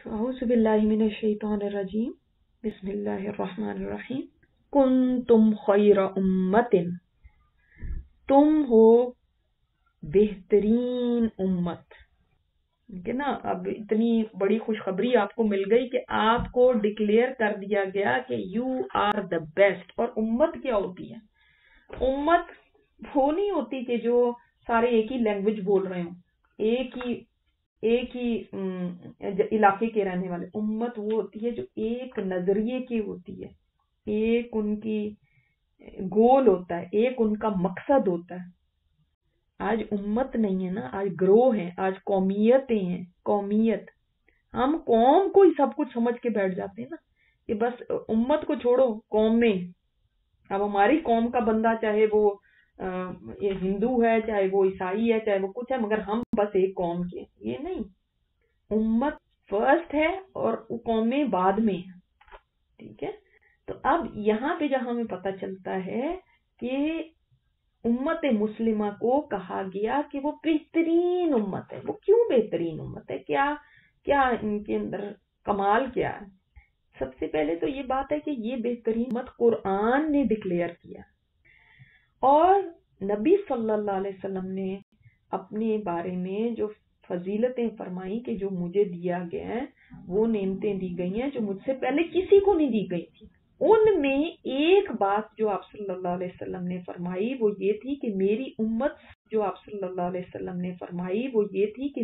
अऊज़ु बिल्लाहि मिनश शैतानिर रजीम बिस्मिल्लाहिर रहमानिर रहीम। कुंतुम खैरा उम्मतिन, तुम हो बेहतरीन उम्मत। ठीक है ना। अब इतनी बड़ी खुशखबरी आपको मिल गई कि आपको डिक्लेयर कर दिया गया कि यू आर द बेस्ट। और उम्मत क्या होती है? उम्मत वो नहीं होती कि जो सारे एक ही लैंग्वेज बोल रहे हो, एक ही इलाके के रहने वाले। उम्मत वो होती है जो एक नजरिए की होती है, एक उनकी गोल होता है, एक उनका मकसद होता है। आज उम्मत नहीं है ना, आज ग्रोह है, आज कौमियतें हैं। कौमियत, हम कौम को ही सब कुछ समझ के बैठ जाते हैं ना कि बस उम्मत को छोड़ो, कौम में। अब हमारी कौम का बंदा चाहे वो ये हिंदू है, चाहे वो ईसाई है, चाहे वो कुछ है, मगर हम बस एक कौम के। ये नहीं, उम्मत फर्स्ट है और कौमें बाद में है। ठीक है। तो अब यहाँ पे जहां हमें पता चलता है कि उम्मत मुस्लिमा को कहा गया कि वो बेहतरीन उम्मत है। वो क्यों बेहतरीन उम्मत है? क्या क्या इनके अंदर कमाल क्या है? सबसे पहले तो ये बात है कि ये बेहतरीन उम्मत कुरान ने डिक्लेयर किया और नबी सल्लल्लाहु अलैहि वसल्लम ने अपने बारे में जो फजीलतें फरमाई कि जो मुझे दिया गया है, वो नेमतें दी गई हैं जो मुझसे पहले किसी को नहीं दी गई थी। उनमें एक बात जो आप सल्लल्लाहु अलैहि वसल्लम ने फरमाई वो ये थी कि मेरी उम्मत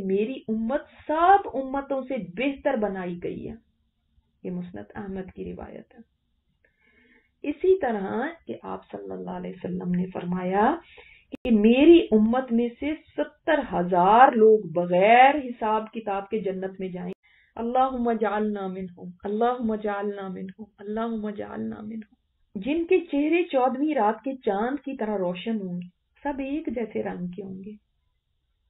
मेरी उम्मत सब उम्मतों से बेहतर बनाई गई है। ये मुस्नद अहमद की रिवायत है। इसी तरह कि आप सल्लल्लाहु अलैहि वसल्लम ने फरमाया कि मेरी उम्मत में से 70,000 लोग बगैर हिसाब किताब के जन्नत में जाएंगे। अल्लाहुम्मा जअलना मिनहुम, अल्लाहुम्मा जअलना मिनहुम, अल्लाहुम्मा जअलना मिनहुम। जिनके चेहरे 14वीं रात के चांद की तरह रोशन होंगे, सब एक जैसे रंग के होंगे।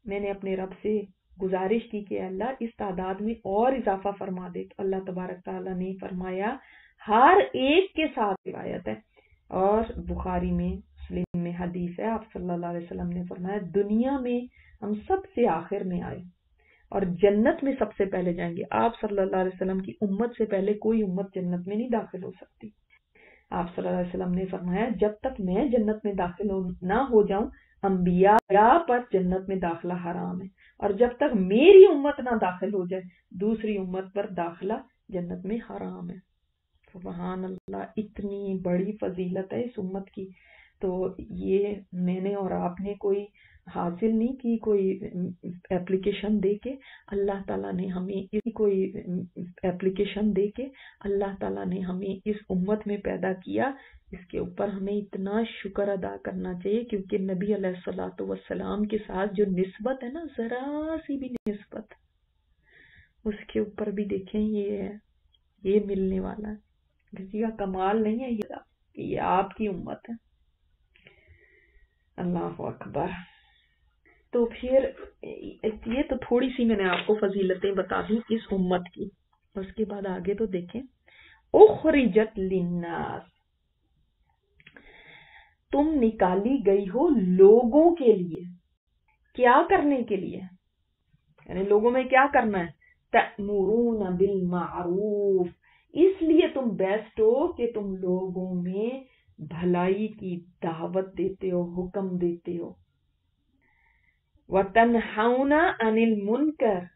मैंने अपने रब से गुजारिश की कि अल्लाह इस तादाद में और इजाफा फरमा दे। तो अल्लाह तबारक तआला ने फरमाया हर एक के साथ। रिवायत है और बुखारी में, मुस्लिम में हदीस है, आप सल्लल्लाहु अलैहि वसल्लम ने फरमाया दुनिया में हम सबसे आखिर में आए और जन्नत में सबसे पहले जाएंगे। आप सल्लल्लाहु अलैहि वसल्लम की उम्मत से पहले कोई उम्मत जन्नत में नहीं दाखिल हो सकती। आप सल्लल्लाहु अलैहि वसल्लम ने फरमाया जब तक मैं जन्नत में दाखिल ना हो जाऊं, अंबिया पर जन्नत में दाखिला हराम है, और जब तक मेरी उम्मत ना दाखिल हो जाए दूसरी उम्मत पर दाखिला जन्नत में हराम है। सुभान अल्लाह, इतनी बड़ी फजीलत है इस उम्मत की। तो ये मैंने और आपने कोई हासिल नहीं की, कोई एप्लीकेशन दे के। अल्लाह ताला ने हमें इस उम्मत में पैदा किया। इसके ऊपर हमें इतना शुक्र अदा करना चाहिए, क्योंकि नबी अलैहिस्सलातु वस्सलाम के साथ जो निस्बत है ना, जरा सी भी निस्बत, उसके ऊपर भी देखें ये मिलने वाला है। किसी का कमाल नहीं है ये आपकी उम्मत है। अल्लाह अकबर। तो फिर ये तो थोड़ी सी मैंने आपको फजीलतें बता दी इस उम्मत की। उसके बाद आगे तो देखें, उखरिजत लिन्नास, तुम निकाली गई हो लोगों के लिए। क्या करने के लिए? यानी लोगों में क्या करना है? तअमुरून बिल मारूफ, इसलिए तुम बेस्ट हो कि तुम लोगों में भलाई की दावत देते हो, हुक्म देते हो। वतनहाउना अनिल मुनकर,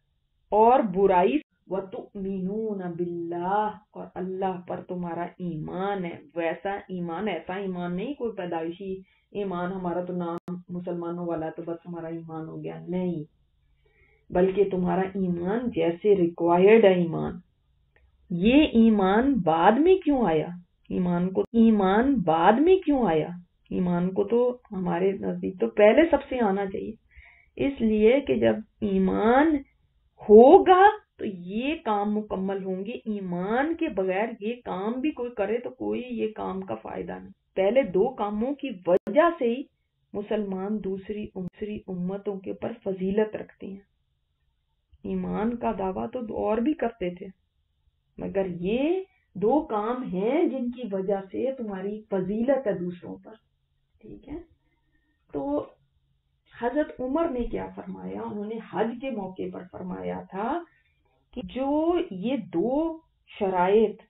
और बुराई। वतुमिनून बिल्लाह, और अल्लाह पर तुम्हारा ईमान है। वैसा ईमान, ऐसा ईमान नहीं कोई पैदाइशी ईमान, हमारा तो नाम मुसलमानों वाला है तो बस हमारा ईमान हो गया, नहीं, बल्कि तुम्हारा ईमान जैसे रिक्वायर्ड है ईमान। ये ईमान बाद में क्यों आया? ईमान को तो हमारे नजदीक तो पहले सबसे आना चाहिए, इसलिए कि जब ईमान होगा तो ये काम मुकम्मल होंगे। ईमान के बगैर ये काम भी कोई करे तो कोई ये काम का फायदा नहीं। पहले दो कामों की वजह से ही मुसलमान दूसरी उम्मतों के ऊपर फजीलत रखते हैं। ईमान का दावा तो और भी करते थे, मगर ये दो काम हैं जिनकी वजह से तुम्हारी फजीलत है दूसरों पर। ठीक है। तो हजरत उमर ने क्या फरमाया? उन्होंने हज के मौके पर फरमाया था کہ جو یہ دو شرائط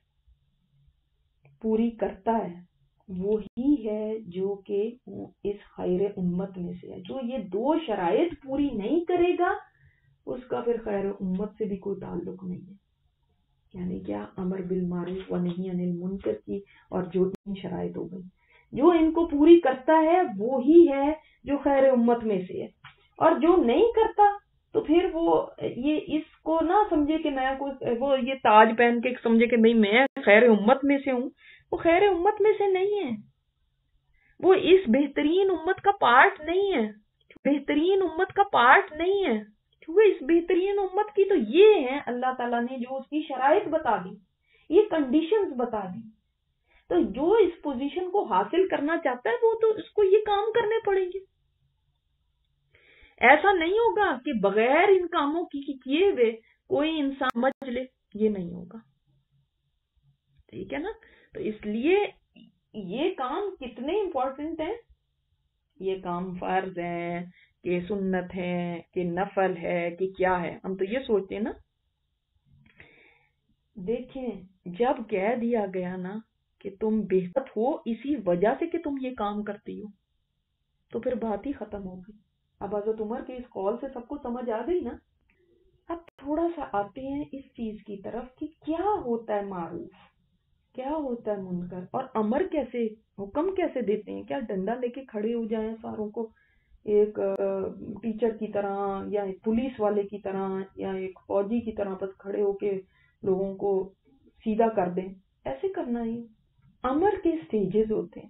پوری کرتا ہے وہی ہے جو کہ اس خیر امت میں سے ہے. جو یہ دو شرائط پوری نہیں کرے گا اس کا پھر خیر امت سے بھی کوئی تعلق نہیں ہے. یعنی کیا؟ امر بالمعروف و نہی عن المنکر کی اور جو ان شرائط ہو گئی، جو ان کو پوری کرتا ہے وہی ہے جو خیر امت میں سے ہے. اور جو نہیں کرتا تو پھر وہ یہ اس کو نہ سمجھے کہ میں وہ یہ تاج پہن کے سمجھے کہ بھئی میں خیر امت میں سے ہوں. وہ خیر امت میں سے نہیں ہے، وہ اس بہترین امت کا پارٹ نہیں ہے، بہترین امت کا پارٹ نہیں ہے. کیونکہ اس بہترین امت کی تو یہ ہے اللہ تعالیٰ نے جو اس کی شرائط بتا دی، یہ کنڈیشنز بتا دی. تو جو اس پوزیشن کو حاصل کرنا چاہتا ہے وہ تو اس کو یہ کام کرنے پڑیں گے. ایسا نہیں ہوگا کہ بغیر ان کاموں کی کیے ہوئے کوئی انسان سمجھ لے، یہ نہیں ہوگا. ٹھیک ہے نا؟ تو اس لیے یہ کام کتنے امپورٹنٹ ہیں، یہ کام فرض ہیں کہ سنت ہے کہ نفل ہے کہ کیا ہے. ہم تو یہ سوچتے ہیں نا. دیکھیں جب کہہ دیا گیا نا کہ تم بہتر ہو اسی وجہ سے کہ تم یہ کام کرتی ہو تو پھر بات ہی ختم ہو گئی. اب حضرت عمر کے اس قول سے سب کو سمجھ آ گئی نا. اب تھوڑا سا آتے ہیں اس چیز کی طرف کہ کیا ہوتا ہے معروف، کیا ہوتا ہے منکر، اور امر کیسے، حکم کیسے دیتے ہیں. کیا ڈنڈا لے کے کھڑے ہو جائیں ساروں کو ایک ٹیچر کی طرح یا ایک پولیس والے کی طرح یا ایک فوجی کی طرح بس کھڑے ہو کے لوگوں کو سیدھا کر دیں؟ ایسے کرنا ہی. امر کے سٹیجز ہوتے ہیں.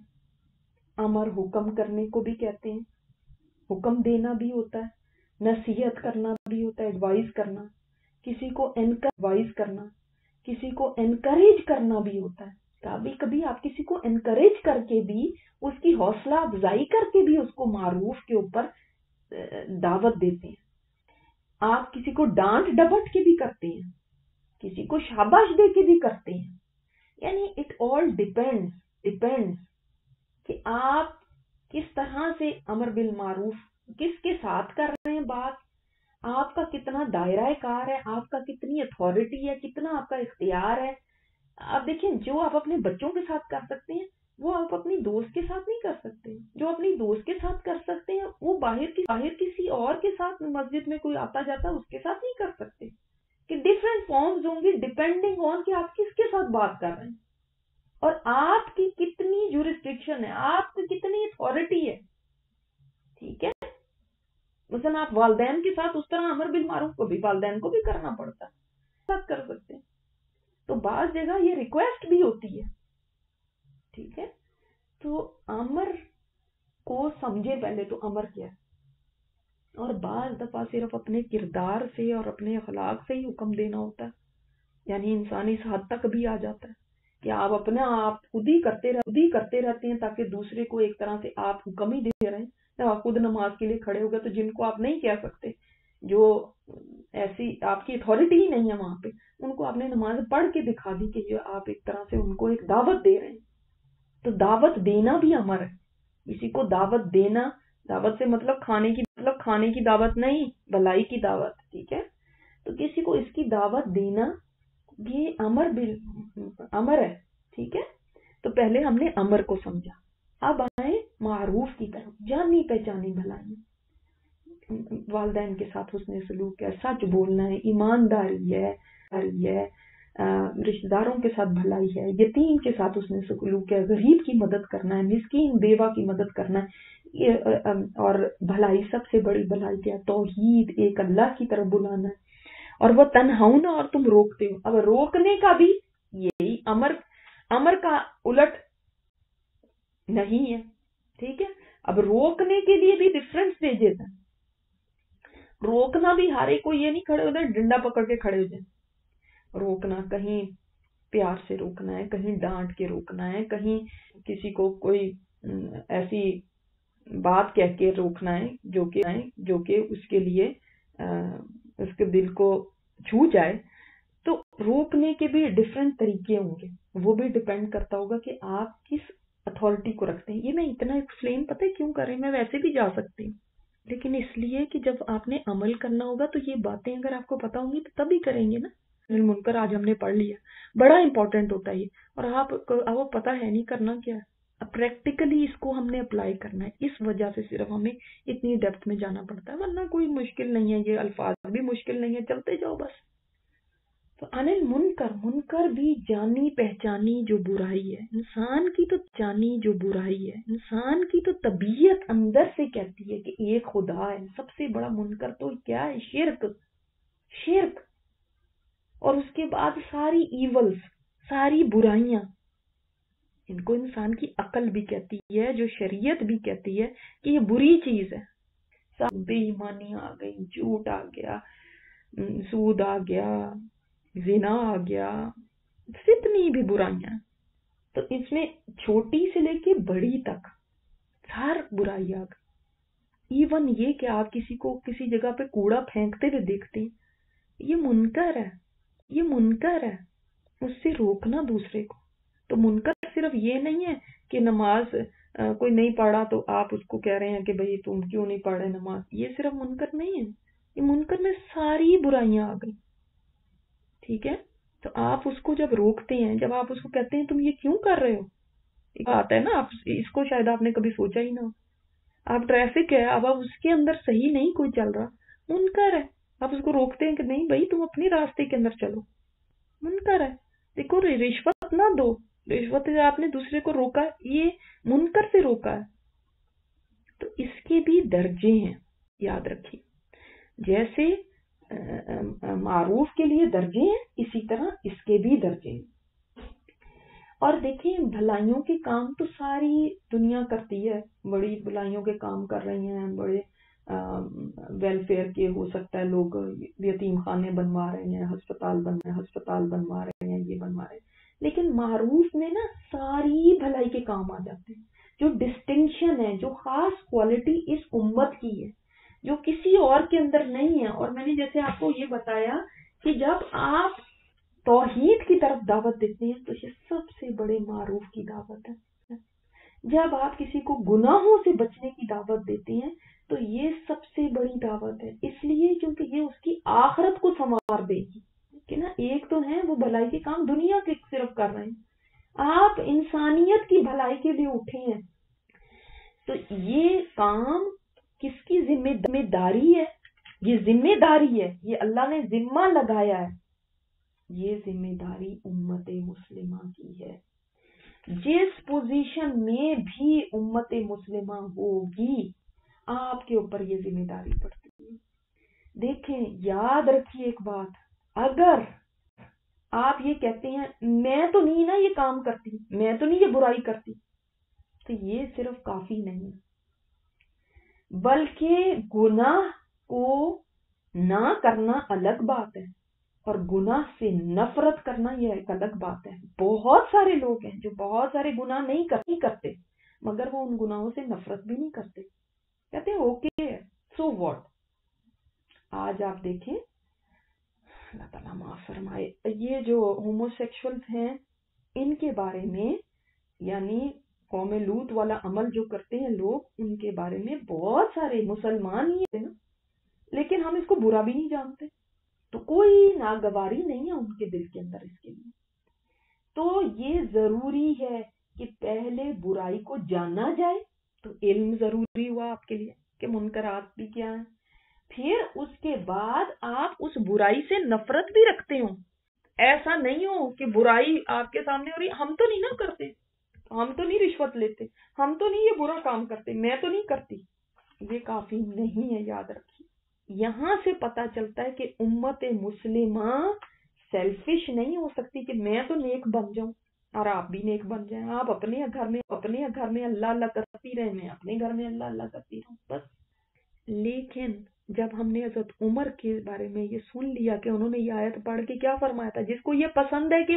امر حکم کرنے کو بھی کہتے ہیں، حکم دینا بھی ہوتا ہے، نصیحت کرنا بھی ہوتا ہے، ایڈوائز کرنا، کسی کو ایڈوائز کرنا، کسی کو انکریج کرنا بھی ہوتا ہے. کبھی کبھی آپ کسی کو انکریج کر کے بھی، اس کی حوصلہ افزائی کر کے بھی اس کو معروف کے اوپر دعوت دیتے ہیں. آپ کسی کو ڈانٹ ڈپٹ کے بھی کرتے ہیں، کسی کو شاباش دے کے بھی کرتے ہیں. یعنی اٹ آل ڈیپینڈز کہ آپ کس طرح سے امر بالمعروف کس کے ساتھ کر رہے ہیں بات، آپ کا کتنا دائرہ کار ہے، آپ کا کتنی اتھارٹی ہے، کتنا آپ کا اختیار ہے. آپ دیکھیں جو آپ اپنے بچوں کے ساتھ کر سکتے ہیں وہ آپ اپنی دوست کے ساتھ نہیں کر سکتے. جو اپنی دوست کے ساتھ کر سکتے ہیں وہ باہر کسی اور کے ساتھ مسجد میں کوئی آتا جاتا اس کے ساتھ نہیں کر سکتے. کہ ڈفرینٹ فارمز ہوں گی ڈیپینڈنگ آن کہ آپ کس کے ساتھ بات کر رہے ہیں اور آپ کی کتنی جورسڈکشن ہے، آپ کی کتنی اتھارٹی ہے. ٹھیک ہے؟ مثلا آپ والدین کے ساتھ اس طرح امر بالمعروف کو بھی والدین کو بھی کرنا پڑتا ہے، ساتھ کر سکتے ہیں. تو بعض جگہ یہ ریکویسٹ بھی ہوتی ہے. ٹھیک ہے؟ تو امر کو سمجھے پہلے تو امر کیا ہے. اور بعض دفعہ صرف اپنے کردار سے اور اپنے اخلاق سے ہی حکم دینا ہوتا ہے. یعنی انسان اس حد تک بھی آ جاتا ہے کہ آپ اپنا آپ خود ہی کرتے رہتے ہیں تاکہ دوسرے کو ایک طرح سے آپ حکم ہی دے رہے ہیں. جب آپ خود نماز کے لیے کھڑے ہو گئے تو جن کو آپ نہیں کہہ سکتے، جو ایسی آپ کی اتھارٹی ہی نہیں ہے وہاں پہ، ان کو آپ نے نماز پڑھ کے دکھا دی کہ جو آپ ایک طرح سے ان کو ایک دعوت دے رہے ہیں. تو دعوت دینا بھی امر ہے. کسی کو دعوت دینا، دعوت سے مطلب کھانے کی دعوت نہیں، بھلائی کی دعوت. ٹھیک ہے؟ تو کسی کو اس کی دعوت دینا یہ امر ہے. ٹھیک ہے؟ تو پہلے ہم نے امر کو سمجھا. اب آئے معروف کی طرف. جانی پہچانی بھلائی، والدین کے ساتھ حسن سلوک ہے، سچ بولنا ہے، ایمانداری ہے، رشتہ داروں کے ساتھ بھلائی ہے، یتیم کے ساتھ حسن سلوک ہے، غریب کی مدد کرنا ہے، مسکین بیوہ کی مدد کرنا ہے. اور بھلائی سب سے بڑی بھلائی کیا؟ توحید، ایک اللہ کی طرف بلانا ہے. اور وہ تنہاؤنا، اور تم روکتے ہو. اب روکنے کا بھی یہی امر کا الٹ نہیں ہے. ٹھیک ہے؟ اب روکنے کے لیے بھی ڈفرنٹ سٹیجز ہیں. روکنا بھی ہر ایک کو یہ نہیں کھڑے ہوتے ڈنڈا پکڑ کے کھڑے ہو جائیں. روکنا کہیں پیار سے روکنا ہے، کہیں ڈانٹ کے روکنا ہے، کہیں کسی کو کوئی ایسی بات کہہ کے روکنا ہے جو کہ اس کے لیے اس کے دل کو چھو جائے. تو روکنے کے بھی ڈفرینٹ طریقے ہوں گے. وہ بھی ڈیپینڈ کرتا ہوگا کہ آپ کس اتھارٹی کو رکھتے ہیں. یہ میں اتنا ایکسپلین پتہ ہے کیوں کر رہی ہوں؟ میں ویسے بھی جا سکتی ہوں لیکن اس لیے کہ جب آپ نے عمل کرنا ہوگا تو یہ باتیں اگر آپ کو پتا ہوں گی تو تب ہی کریں گے نا. मुनकर आज हमने पढ़ लिया, बड़ा इंपॉर्टेंट होता है ये। और आपको पता है नहीं करना क्या है, अब प्रैक्टिकली इसको हमने अप्लाई करना है। इस वजह से सिर्फ हमें इतनी डेप्थ में जाना पड़ता है, वरना कोई मुश्किल नहीं है, ये अल्फाज भी मुश्किल नहीं है, चलते जाओ बस। तो अनिल मुनकर भी जानी पहचानी जो बुराई है, इंसान की तो जानी जो बुराई है, इंसान की तो तबीयत अंदर से कहती है कि एक खुदा है। सबसे बड़ा मुनकर तो क्या है? शिर्क। और उसके बाद सारी ईवल्स, सारी बुराइयां, इनको इंसान की अकल भी कहती है, जो शरीयत भी कहती है कि ये बुरी चीज है। सब बेईमानी आ गई, झूठ आ गया, सूद आ गया, जिना आ गया, जितनी भी बुराइयां, तो इसमें छोटी से लेके बड़ी तक हर बुराई आ गई। इवन ये कि आप किसी को किसी जगह पे कूड़ा फेंकते हुए देखते हैं, ये मुनकर है, उससे रोकना दूसरे को। तो मुनकर सिर्फ ये नहीं है कि नमाज कोई नहीं पढ़ा तो आप उसको कह रहे हैं कि भाई तुम क्यों नहीं पढ़ रहे नमाज, ये सिर्फ मुनकर नहीं है, ये मुनकर में सारी बुराइयां आ गई। ठीक है, तो आप उसको जब रोकते हैं, जब आप उसको कहते हैं तुम ये क्यों कर रहे हो, एक बात है ना, आप इसको शायद आपने कभी सोचा ही ना। आप ट्रैफिक है, अब आप उसके अंदर सही नहीं कोई चल रहा, मुनकर है, आप उसको रोकते हैं कि नहीं भाई तुम अपने रास्ते के अंदर चलो, मुनकर है। देखो रिश्वत ना दो, रिश्वत से आपने दूसरे को रोका, ये मुनकर से रोका है। तो इसके भी दर्जे हैं, याद रखिए। जैसे मारूफ के लिए दर्जे हैं, इसी तरह इसके भी दर्जे हैं। और देखें, भलाइयों के काम तो सारी दुनिया करती है, बड़ी भलाइयों के काम कर रही हैं, बड़े वेलफेयर के, हो सकता है लोग यतीम खाने बनवा रहे हैं, अस्पताल बनवा रहे हैं, ये बनवा रहे हैं। लेकिन मारूफ में ना सारी भलाई के काम आ जाते हैं। जो डिस्टिंक्शन है, जो खास क्वालिटी इस उम्मत की है, जो किसी और के अंदर नहीं है। और मैंने जैसे आपको ये बताया कि जब आप तौहीद की तरफ दावत देते हैं तो ये सबसे बड़े मारूफ की दावत है। जब आप किसी को गुनाहों से बचने की दावत देते हैं तो ये सबसे बड़ी दावत है, इसलिए क्योंकि ये उसकी आखिरत को संवार देगी। कि ना, एक तो है वो भलाई के काम दुनिया के सिर्फ कर रहे हैं, आप इंसानियत की भलाई के लिए उठे हैं। तो ये काम किसकी जिम्मेदारी है? ये जिम्मेदारी है, ये अल्लाह ने जिम्मा लगाया है, ये जिम्मेदारी उम्मत मुस्लिमा की है। जिस पोजीशन में भी उम्मत मुस्लिमा होगी, आपके ऊपर ये जिम्मेदारी पड़ती है। देखें, याद रखिए एक बात, अगर आप ये कहते हैं मैं तो नहीं ना ये काम करती, मैं तो नहीं ये बुराई करती, तो ये सिर्फ काफी नहीं है, बल्कि गुनाह को ना करना अलग बात है और गुनाह से नफरत करना यह एक अलग बात है। बहुत सारे लोग हैं जो बहुत सारे गुनाह नहीं करते, मगर वो उन गुनाहों से नफरत भी नहीं करते, कहते हैं ओके सो व्हाट। आज आप देखें, अल्लाह ताला माफ फरमाए, ये जो होमोसेक्सुअल्स हैं इनके बारे में, यानी कौमे लूत वाला अमल जो करते हैं लोग, उनके बारे में बहुत सारे मुसलमान ही है ना, लेकिन हम इसको बुरा भी नहीं जानते, तो कोई नागवारी नहीं है उनके दिल के अंदर इसके लिए। तो ये जरूरी है कि पहले बुराई को जाना जाए, तो इल्म जरूरी हुआ आपके लिए कि मुनकरात भी क्या है, फिर उसके बाद आप उस बुराई से नफरत भी रखते हो। ऐसा नहीं हो कि बुराई आपके सामने हो रही, हम तो नहीं ना करते, हम तो नहीं रिश्वत लेते, हम तो नहीं ये बुरा काम करते, मैं तो नहीं करती, ये काफी नहीं है, याद रखिए। यहाँ से पता चलता है कि उम्मत मुस्लिमा सेल्फिश नहीं हो सकती कि मैं तो नेक बन जाऊं और आप भी नेक बन जाएं, आप अपने घर में अल्लाह अल्लाह करती रहे, मैं अपने घर में अल्लाह अल्लाह करती रहूं, बस। लेकिन जब हमने हजरत उमर के बारे में ये सुन लिया कि उन्होंने ये आयत पढ़ के क्या फरमाया था, जिसको ये पसंद है कि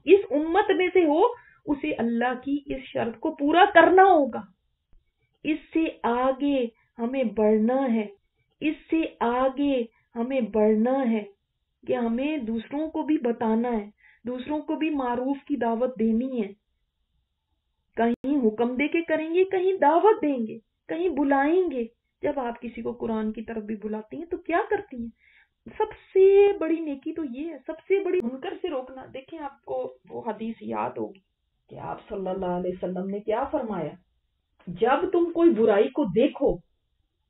इस उम्मत में से हो, उसे अल्लाह की इस शर्त को पूरा करना होगा। इससे आगे हमें बढ़ना है, इससे आगे हमें बढ़ना है कि हमें दूसरों को भी बताना है, दूसरों को भी मारूफ की दावत देनी है। कहीं हुक्म दे के करेंगे, कहीं दावत देंगे, कहीं बुलाएंगे। जब आप किसी को कुरान की तरफ भी बुलाती हैं तो क्या करती हैं? سب سے بڑی نیکی تو یہ ہے، سب سے بڑی منکر سے روکنا. دیکھیں آپ کو وہ حدیث یاد ہوگی کہ آپ صلی اللہ علیہ وسلم نے کیا فرمایا، جب تم کوئی برائی کو دیکھو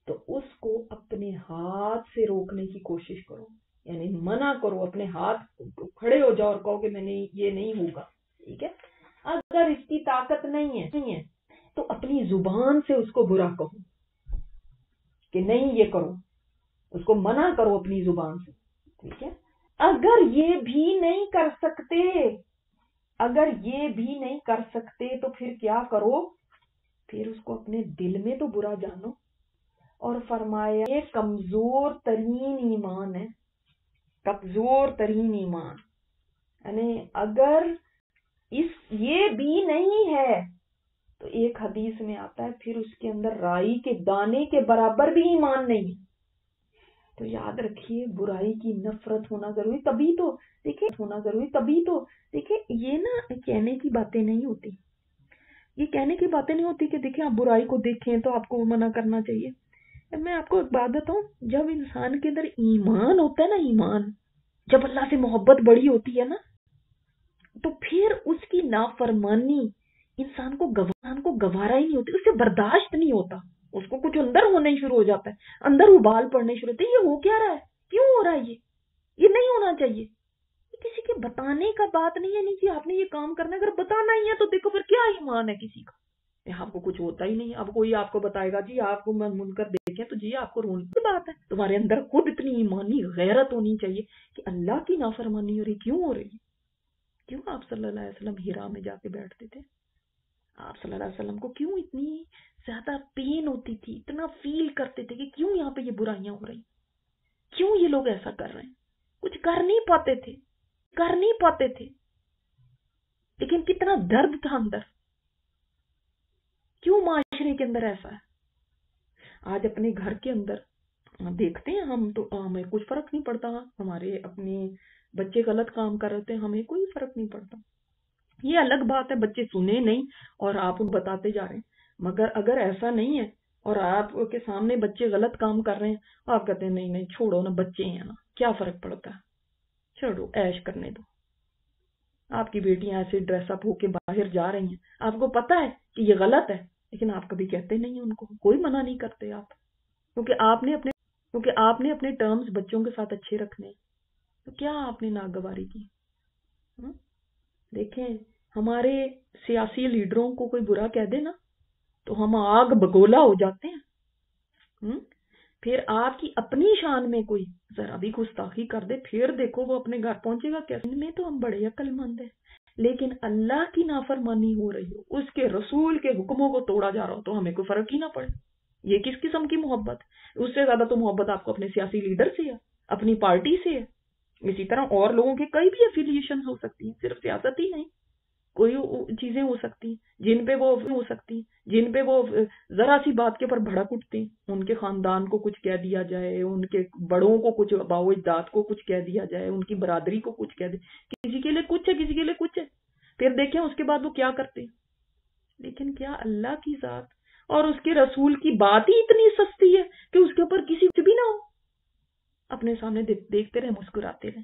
تو اس کو اپنے ہاتھ سے روکنے کی کوشش کرو، یعنی منع کرو، اپنے ہاتھ کھڑے ہو جاؤ اور کہو کہ میں نہیں، یہ نہیں ہوگا. ٹھیک ہے، اگر اس کی طاقت نہیں ہے تو اپنی زبان سے اس کو برا کہو کہ نہیں یہ کرو، اس کو منع کرو اپنی زبان سے. ٹھیک ہے، اگر یہ بھی نہیں کر سکتے تو پھر کیا کرو، پھر اس کو اپنے دل میں تو برا جانو. اور فرمایا یہ کمزور ترین ایمان ہے، کمزور ترین ایمان. یعنی اگر یہ بھی نہیں ہے تو ایک حدیث میں آتا ہے پھر اس کے اندر رائی کے دانے کے برابر بھی ایمان نہیں. تو یاد رکھیے برائی کی نفرت ہونا ضروری، تبھی تو دیکھیں یہ نا کہنے کی باتیں نہیں ہوتی، یہ کہنے کی باتیں نہیں ہوتی کہ دیکھیں آپ برائی کو دیکھیں تو آپ کو منع کرنا چاہیے. میں آپ کو ایک بات بتاؤں، جب انسان کے اندر ایمان ہوتا ہے نا، ایمان جب اللہ سے محبت بڑی ہوتی ہے نا، تو پھر اس کی نافرمانی انسان کو گوارا ہی نہیں ہوتی، اس سے برداشت نہیں ہوتا. اس کو کچھ اندر ہونے شروع ہو جاتا ہے، اندر ابال پڑنے شروع ہوتے ہیں، یہ ہو کیا رہا ہے، کیوں ہو رہا ہے، یہ نہیں ہونا چاہیے. کسی کے بتانے کا بات نہیں ہے، نہیں جی آپ نے یہ کام کرنا ہے، اگر بتانا ہی ہے تو دیکھو پھر کیا ایمان ہے کسی کا. آپ کو کچھ ہوتا ہی نہیں. اب کوئی آپ کو بتائے گا جی آپ کو منکر دیکھیں تو جی آپ کو رونے کی بات ہے. تمہارے اندر خود اتنی ایمانی غیرت ہونی چاہیے کہ اللہ کی نافرمانی ہو رہی، کیوں ہو رہی ہے. کیوں آپ صلی اللہ علیہ وسلم ہیرا میں جا کے بیٹھتے تھے، آپ صلی اللہ علیہ وسلم کو کیوں اتنی زیادہ پین ہوتی تھی، اتنا فیل کرتے تھے کہ کیوں یہاں پہ یہ برائیاں ہو رہی، کیوں یہ لوگ ایسا کر رہے ہیں. کچھ کر نہیں پاتے تھے لیکن کتنا درد تھا اندر. کیوں معاشرے کے اندر ایسا ہے. آج اپنے گھر کے اندر دیکھتے ہیں ہم تو ہمیں کچھ فرق نہیں پڑتا، ہمارے اپنے بچے غلط کام کر رہے ہیں ہمیں کوئی فرق نہیں پڑتا. یہ الگ بات ہے بچے سنے نہیں اور آپ ان بتاتے جا رہے ہیں، مگر اگر ایسا نہیں ہے اور آپ کے سامنے بچے غلط کام کر رہے ہیں آپ کہتے ہیں نہیں چھوڑو نا، بچے ہیں نا، کیا فرق پڑتا ہے، چھوڑو عیش کرنے دو. آپ کی بیٹیاں ایسے ڈریس اپ ہو کے باہر جا رہی ہیں، آپ کو پتا ہے کہ یہ غلط ہے لیکن آپ کبھی کہتے نہیں، ان کو کوئی منع نہیں کرتے آپ، کیونکہ آپ نے اپنے ٹرمز بچوں کے ساتھ اچھے رکھنے. تو کیا آپ نے ناگواری کی. دیکھیں ہمارے سیاسی لیڈروں کو کوئی برا کہہ دے نا تو ہم آگ بگولا ہو جاتے ہیں. پھر آپ کی اپنی شان میں کوئی ذرا بھی گستاخی کر دے پھر دیکھو وہ اپنے گھر پہنچے گا کیسے. ان میں تو ہم بڑے عقل مند ہیں، لیکن اللہ کی نافرمانی ہو رہی ہو، اس کے رسول کے حکموں کو توڑا جا رہا ہو تو ہمیں کوئی فرق ہی نہ پڑے. یہ کس قسم کی محبت. اس سے زیادہ تو محبت آپ کو اپنے سیاسی لیڈر سے ہے، اپنی پارٹی سے ہے. اسی طرح اور لوگوں کے کئی بھی افیلیشن ہو سکتی ہیں، صرف سیاست ہی نہیں، کوئی چیزیں ہو سکتی جن پہ وہ ذرا سی بات کے پر بھڑک اٹھتے ہیں. ان کے خاندان کو کچھ کہہ دیا جائے، ان کے بڑوں کو کچھ، باؤ اجداد کو کچھ کہہ دیا جائے، ان کی برادری کو کچھ کہہ دے، کسی کے لیے کچھ ہے کسی کے لیے کچھ ہے، پھر دیکھیں اس کے بعد وہ کیا کرتے ہیں. لیکن کیا اللہ کی ذات اور اس کے رسول کی بات ہی اتنی سستی ہے کہ اس کے اوپر کسی کچھ بھی نہ ہو، اپنے سامنے دیکھتے رہے، مسکراتے رہے.